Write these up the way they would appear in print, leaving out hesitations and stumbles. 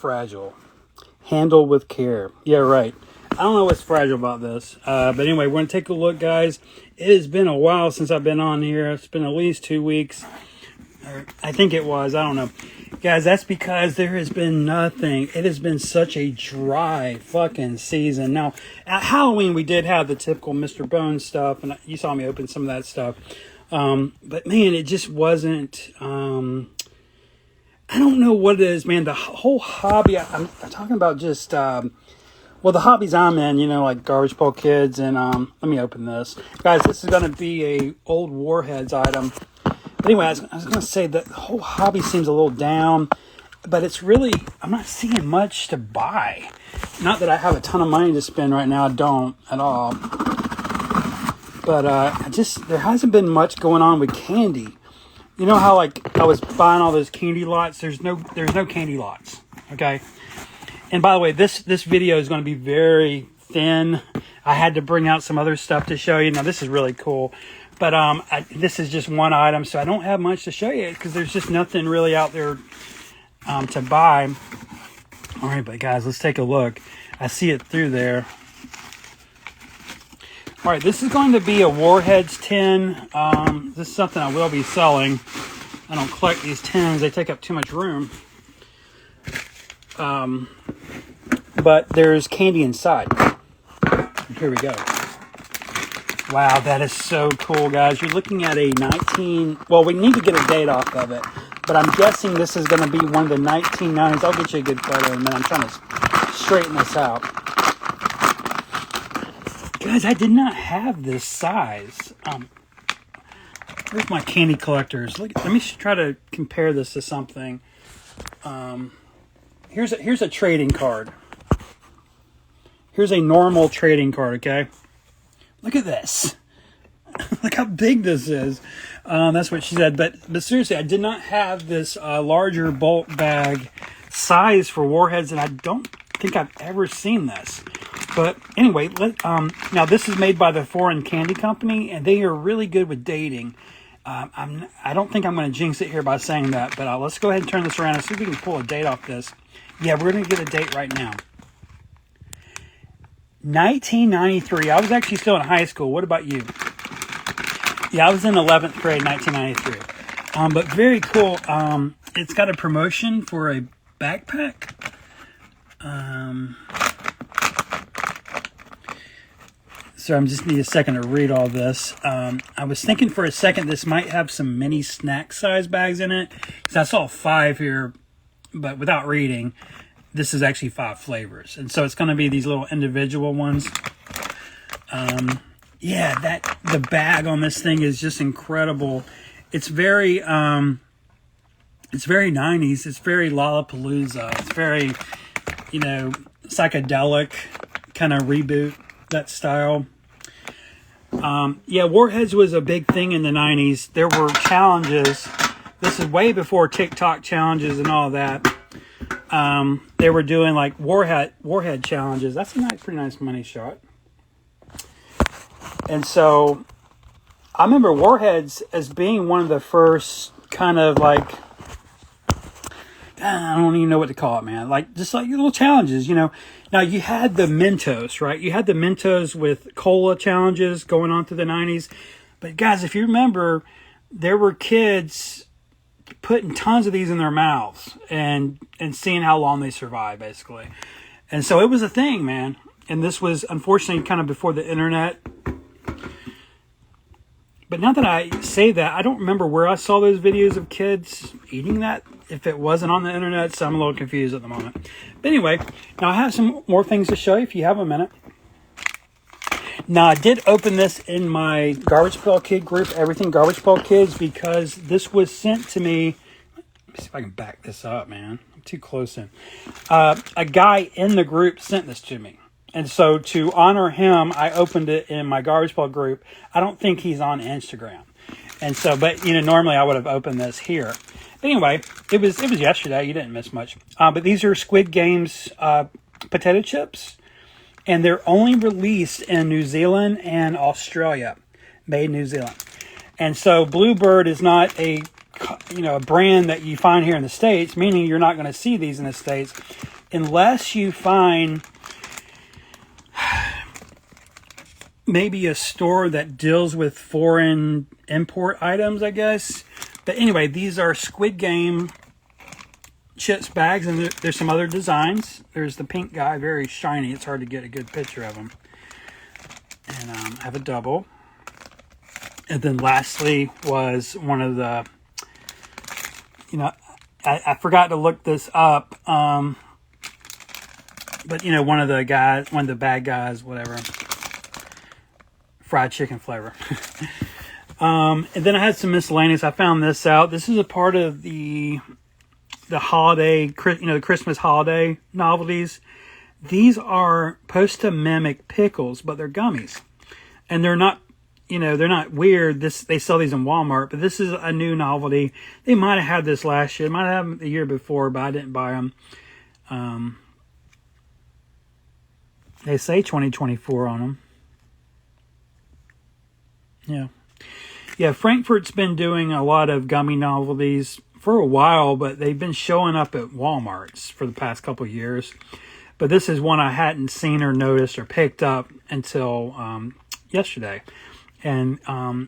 fragile. Handle with care. Yeah, right. I don't know what's fragile about this. But anyway, we're going to take a look, guys. It has been a while since I've been on here. It's been at least 2 weeks. I think it was. I don't know. Guys, that's because there has been nothing. It has been such a dry fucking season. Now, at Halloween, we did have the typical Mr. Bones stuff, and you saw me open some of that stuff. But, man, it just wasn't... I don't know what it is, man. The whole hobby... I'm talking about just... well, the hobbies I'm in, you know, like Garbage Pail Kids, and let me open this. Guys, this is going to be a old Warheads item. But anyway, I was going to say that the whole hobby seems a little down, but it's really, I'm not seeing much to buy. Not that I have a ton of money to spend right now. I don't at all. But there hasn't been much going on with candy. You know how, like, I was buying all those candy lots? There's no candy lots, okay? And by the way, this video is going to be very thin. I had to bring out some other stuff to show you. Now, this is really cool. But this is just one item, so I don't have much to show you because there's just nothing really out there to buy. All right, but guys, let's take a look. I see it through there. All right, this is going to be a Warheads tin. This is something I will be selling. I don't collect these tins. They take up too much room. But there's candy inside. Here we go. Wow, that is so cool, guys. You're looking at a 19... Well, we need to get a date off of it. But I'm guessing this is going to be one of the 1990s. I'll get you a good photo in a minute. I'm trying to straighten this out. Guys, I did not have this size. Where's my candy collectors? Let me try to compare this to something. Here's a trading card. Here's a normal trading card, okay? Look at this. Look how big this is. That's what she said. But seriously, I did not have this larger bulk bag size for Warheads, and I don't think I've ever seen this. But anyway, now this is made by the Foreign Candy Company, and they are really good with dating. I don't think I'm going to jinx it here by saying that, but let's go ahead and turn this around and see if we can pull a date off this. Yeah, we're going to get a date right now. 1993. I was actually still in high school. What about you? Yeah, I was in 11th grade, 1993. But very cool. It's got a promotion for a backpack. So I just need a second to read all this. I was thinking for a second this might have some mini snack size bags in it. Because I saw 5 here, but without reading. This is actually 5 flavors. And so it's going to be these little individual ones. Yeah, the bag on this thing is just incredible. It's very 90s. It's very Lollapalooza. It's very, psychedelic kind of reboot, that style. Yeah, Warheads was a big thing in the 90s. There were challenges. This is way before TikTok challenges and all that. They were doing like warhead challenges. That's a pretty nice money shot. And so I remember Warheads as being one of the first kind of like, I don't even know what to call it, man. Like, just like little challenges, Now you had the Mentos, right? You had the Mentos with cola challenges going on through the 90s. But guys, if you remember, there were kids putting tons of these in their mouths and seeing how long they survive, basically. And so it was a thing, man. And this was, unfortunately, kind of before the internet. But now that I say that, I don't remember where I saw those videos of kids eating that, if it wasn't on the internet, so I'm a little confused at the moment. But anyway, now I have some more things to show you if you have a minute. Now, I did open this in my Garbage Pail Kid group, Everything Garbage Pail Kids, because this was sent to me. Let me see if I can back this up, man. I'm too close in. A guy in the group sent this to me. And so to honor him, I opened it in my Garbage Pail group. I don't think he's on Instagram. And so, but, normally I would have opened this here. But anyway, it was yesterday. You didn't miss much. But these are Squid Games potato chips. And they're only released in New Zealand and Australia. Made in New Zealand. And so Bluebird is not a brand that you find here in the States, meaning you're not going to see these in the States. unless you find maybe a store that deals with foreign import items, I guess. But anyway, these are Squid Game chips bags, and there's some other designs. There's the pink guy, very shiny. It's hard to get a good picture of him. And I have a double. And then lastly was one of the, I forgot to look this up. But one of the bad guys, whatever. Fried chicken flavor. And then I had some miscellaneous. I found this out. This is a part of the holiday, the Christmas holiday novelties. These are supposed to mimic pickles, but they're gummies. And they're not, they're not weird. They sell these in Walmart, but this is a new novelty. They might have had this last year. Might have had them the year before, but I didn't buy them. They say 2024 on them. Yeah, Frankfurt's been doing a lot of gummy novelties for a while, but they've been showing up at Walmarts for the past couple of years. But this is one I hadn't seen or noticed or picked up until yesterday. And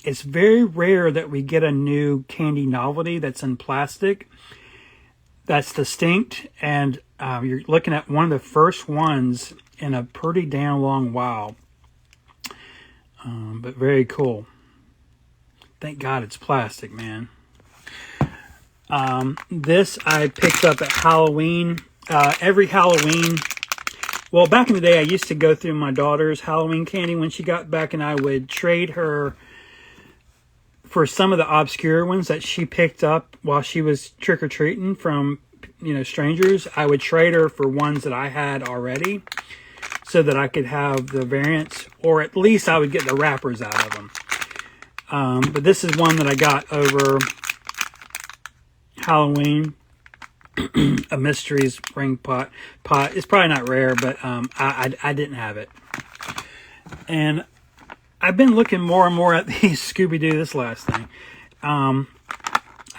it's very rare that we get a new candy novelty that's in plastic that's distinct. And you're looking at one of the first ones in a pretty damn long while. But very cool. Thank God it's plastic, man. This I picked up at Halloween. Every Halloween. Well, back in the day, I used to go through my daughter's Halloween candy when she got back, and I would trade her for some of the obscure ones that she picked up while she was trick-or-treating from, strangers. I would trade her for ones that I had already so that I could have the variants, or at least I would get the wrappers out of them. But this is one that I got over Halloween. A mystery spring pot. It's probably not rare, but I didn't have it. And I've been looking more and more at these Scooby-Doo, this last thing. I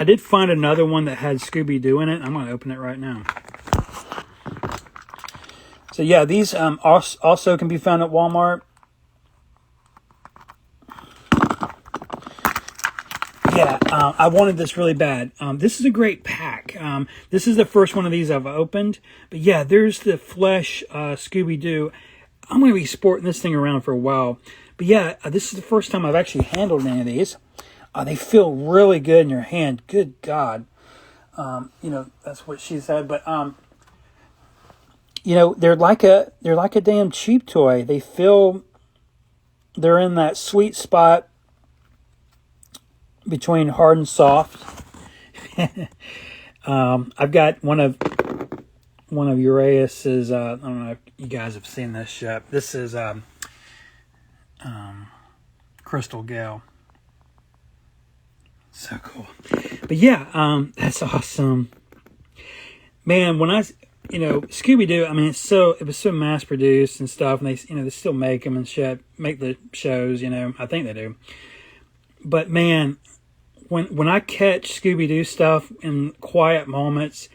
did find another one that had Scooby-Doo in it. I'm going to open it right now. So yeah, these also can be found at Walmart. Yeah, I wanted this really bad. This is a great pack. This is the first one of these I've opened. But yeah, there's the Flesh Scooby-Doo. I'm going to be sporting this thing around for a while. But yeah, this is the first time I've actually handled any of these. They feel really good in your hand. Good God. That's what she said. But, they're like a damn cheap toy. They're in that sweet spot between hard and soft. I've got one of Uraeus's, I don't know if you guys have seen this yet. This is Crystal Gale. So cool. But yeah, that's awesome. Man, when Scooby-Doo, I mean, it was so mass produced and stuff, and they still make them and shit, make the shows, I think they do. But man, when I catch Scooby-Doo stuff in quiet moments,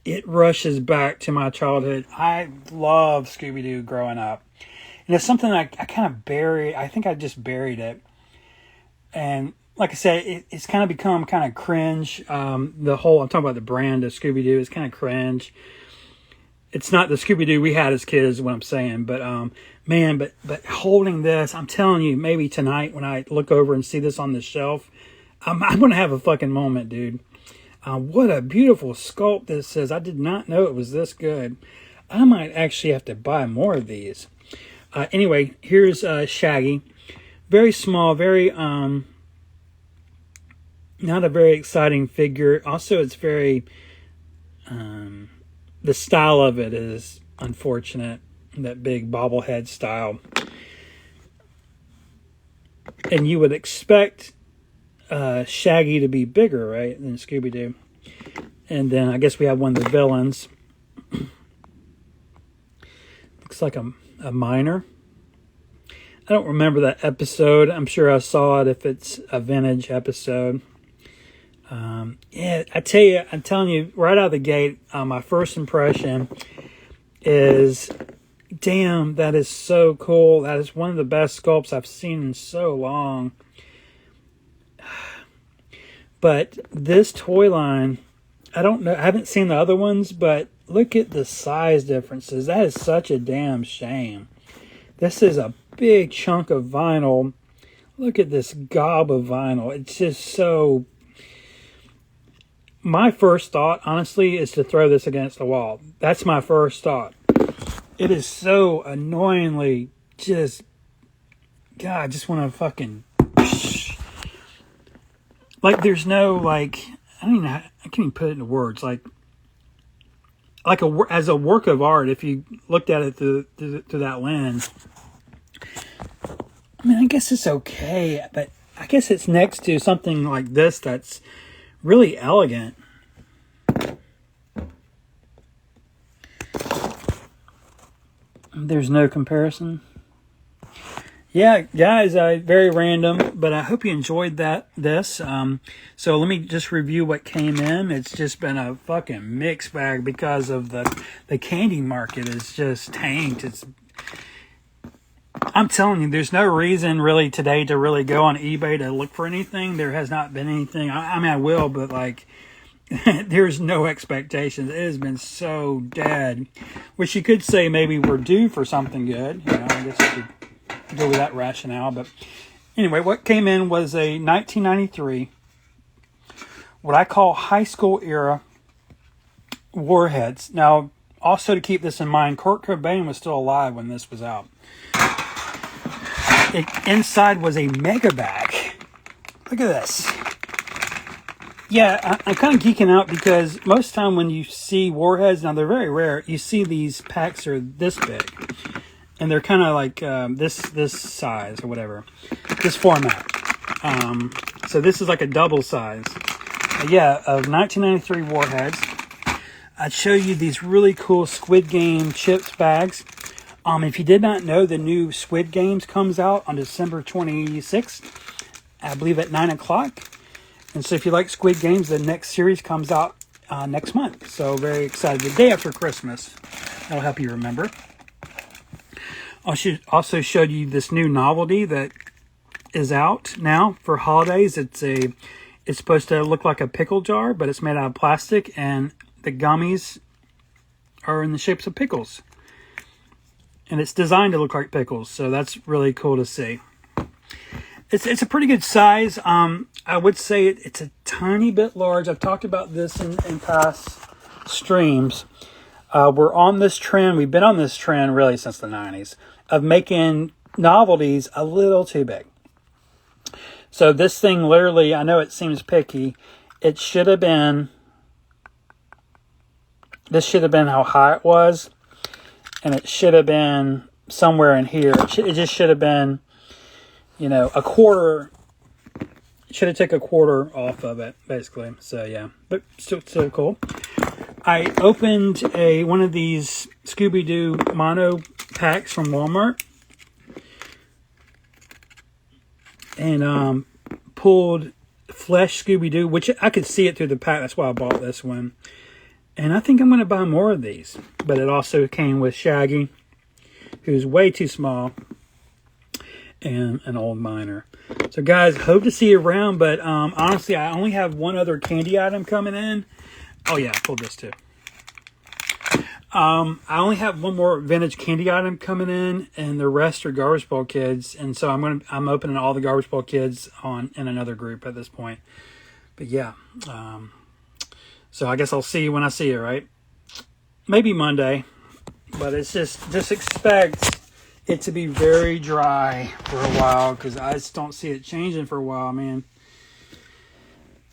it rushes back to my childhood. I love Scooby-Doo growing up. And it's something I kind of buried. I think I just buried it. And like I said, it's kind of become kind of cringe. I'm talking about the brand of Scooby-Doo. It's kind of cringe. It's not the Scooby-Doo we had as kids, is what I'm saying. But, but holding this, I'm telling you, maybe tonight when I look over and see this on the shelf, I'm going to have a fucking moment, dude. What a beautiful sculpt this is. I did not know it was this good. I might actually have to buy more of these. Anyway, here's Shaggy. Very small, very, not a very exciting figure. Also, it's very, the style of it is unfortunate. That big bobblehead style. And you would expect Shaggy to be bigger, right, than Scooby-Doo. And then I guess we have one of the villains. Looks like a miner. I don't remember that episode. I'm sure I saw it if it's a vintage episode. Yeah, I'm telling you, right out of the gate, my first impression, is, damn, that is so cool. That is one of the best sculpts I've seen in so long. But this toy line, I don't know, I haven't seen the other ones, but look at the size differences. That is such a damn shame. This is a big chunk of vinyl. Look at this gob of vinyl. It's just so... My first thought, honestly, is to throw this against the wall. That's my first thought. It is so annoyingly just... God, I just want to fucking... Like, there's no, like... I don't even know, I can't even put it into words. Like as a work of art, if you looked at it through that lens... I mean, I guess it's okay, but I guess it's next to something like this that's really elegant. There's no comparison. Yeah, guys, very random, but I hope you enjoyed this. So let me just review what came in. It's just been a fucking mixed bag because of the candy market is just tanked. I'm telling you, there's no reason really today to really go on eBay to look for anything. There has not been anything. I mean, I will, but like, there's no expectations. It has been so dead. Which you could say maybe we're due for something good. You know, I guess you could go with that rationale. But anyway, what came in was a 1993, what I call high school era Warheads. Now, also to keep this in mind, Kurt Cobain was still alive when this was out. Inside was a mega bag. Look at this. Yeah, I'm kind of geeking out because most time when you see Warheads, now they're very rare, you see these packs are this big. And they're kind of like this size or whatever. This format. So this is like a double size. Yeah, of 1993 Warheads. I'd show you these really cool Squid Game Chips bags. If you did not know, the new Squid Games comes out on December 26th, I believe at 9 o'clock. And so if you like Squid Games, the next series comes out next month. So very excited. The day after Christmas. That'll help you remember. I also showed you this new novelty that is out now for holidays. It's supposed to look like a pickle jar, but it's made out of plastic, and the gummies are in the shapes of pickles. And it's designed to look like pickles, so that's really cool to see. It's a pretty good size. I would say it's a tiny bit large. I've talked about this in past streams. We're on this trend. We've been on this trend really since the 90s of making novelties a little too big. So this thing literally, I know it seems picky. It should have been, this should have been how high it was. And it should have been somewhere in here. It just should have been, you know, a quarter. It should have taken a quarter off of it, basically. So, yeah. But still cool. I opened one of these Scooby-Doo mono packs from Walmart. And pulled Flesh Scooby-Doo, which I could see it through the pack. That's why I bought this one. And I think I'm going to buy more of these. But it also came with Shaggy, who's way too small, and an old miner. So, guys, hope to see you around. But honestly, I only have one other candy item coming in. Oh, yeah, I pulled this too. I only have one more vintage candy item coming in, and the rest are Garbage Pail Kids. And so I'm opening all the Garbage Pail Kids in another group at this point. But, yeah. So I guess I'll see you when I see you, right? Maybe Monday. But it's just expect it to be very dry for a while, because I just don't see it changing for a while, man.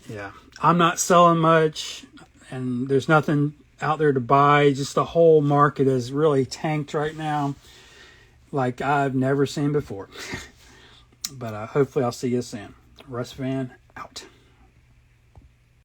Yeah. I'm not selling much, and there's nothing out there to buy. Just the whole market is really tanked right now, like I've never seen before. But hopefully I'll see you soon. Russ Van, out.